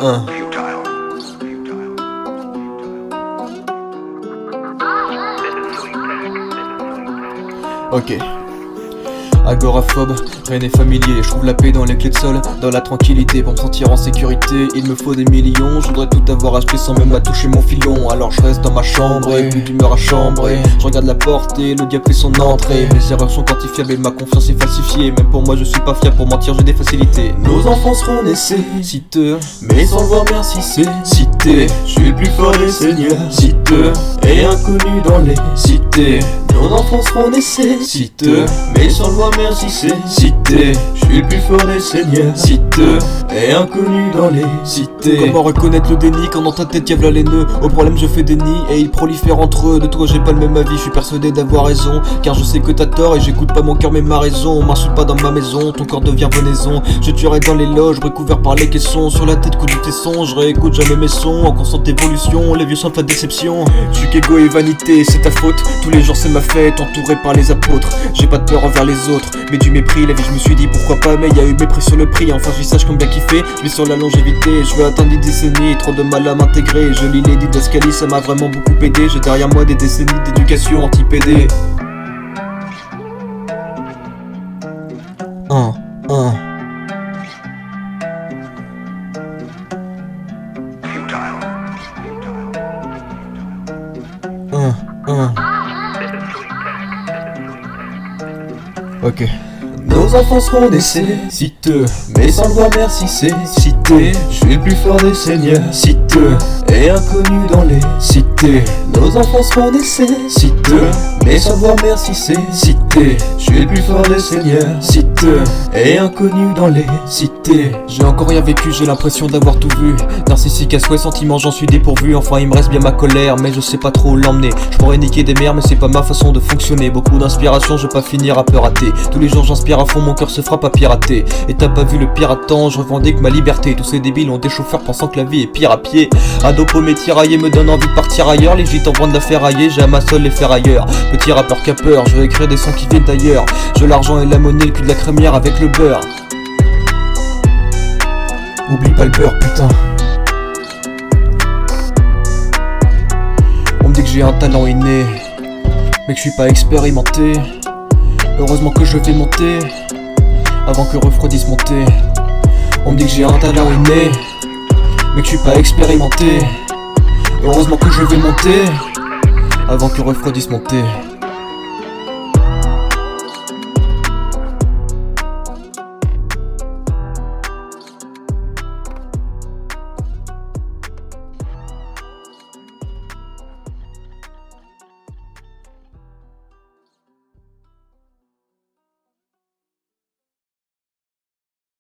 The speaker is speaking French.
un. Ok. Agoraphobe, rien n'est familier. Je trouve la paix dans les clés de sol, dans la tranquillité. Pour me sentir en sécurité, il me faut des millions. Je voudrais tout avoir acheté sans même à toucher mon filon. Alors je reste dans ma chambre et plus d'humeur à chambrer. Je regarde la porte et le diable fait son entrée. Mes erreurs sont quantifiables et ma confiance est falsifiée. Même pour moi je suis pas fiable, pour mentir j'ai des facilités. Nos enfants seront naissés, citeux, mais sans le voir merci c'est cité. Je suis le plus fort des seigneurs, citeux, et inconnu dans les cités. Nos enfants seront naissés, citeux, mais sans le voir merci c'est cité. Je suis le plus fort des seigneurs, citeux, et inconnu dans les cités. Comment reconnaître le déni quand dans ta tête y'a v'là les nœuds? Au problème je fais des nids et ils prolifèrent entre eux. De toi j'ai pas le même avis, je suis persuadé d'avoir raison. Car je sais que t'as tort et j'écoute pas mon cœur mais ma raison. M'insulte pas dans ma maison, ton corps devient venaison. Je tuerai dans les loges, recouvert par les caissons. Sur la tête coule du tesson, je réécoute jamais mes sons. En constante évolution, les vieux sont pas de déception. Je suis qu'égo et vanité, c'est ta faute. Tous les jours c'est ma fête, entouré par les apôtres. J'ai pas de peur envers les autres, mais du mépris. La vie je me suis dit pourquoi pas, mais y'a eu mépris sur le prix. Enfin je sache combien kiffer, je vis sur la longévité. Je veux atteindre des décennies, trop de mal à m'intégrer. Je lis les didascalies, ça m'a vraiment beaucoup aidé. J'ai derrière moi des décennies d'éducation anti-PD. Ok. Nos enfants seront naissés, citeux, mais sans le voir merci c'est cité. Je suis le plus fort des seigneurs, citeux, et inconnu dans les cités. Nos enfants seront naissés, citeux, mais sans le voir merci c'est cité. Je suis le plus fort des seigneurs, citeux, et inconnu dans les cités. J'ai encore rien vécu, j'ai l'impression d'avoir tout vu. Narcissique à souhait, sentiment j'en suis dépourvu. Enfin il me reste bien ma colère, mais je sais pas trop l'emmener. Je pourrais niquer des mères mais c'est pas ma façon de fonctionner. Beaucoup d'inspiration, je veux pas finir à peu rater. Tous les jours j'inspire à fond, mon cœur se frappe à pirater. Et t'as pas vu le piratant, je revendique ma liberté. Tous ces débiles ont des chauffeurs pensant que la vie est pire à pied. Ado paumé tiraillé me donne envie de partir ailleurs. Les gîtes en train de la ferrailler, j'ai à ma seule les ferrailleurs. Petit rappeur capeur, je veux écrire des sons qui viennent d'ailleurs. Je veux l'argent et la monnaie, le cul de la crémière avec le beurre. Oublie pas le beurre putain. On me dit que j'ai un talent inné, mais que je suis pas expérimenté. Heureusement que je vais monter avant que refroidisse mon thé. On me dit que j'ai un talent inné, mais que je suis pas expérimenté. Heureusement que je vais monter avant que refroidisse mon thé.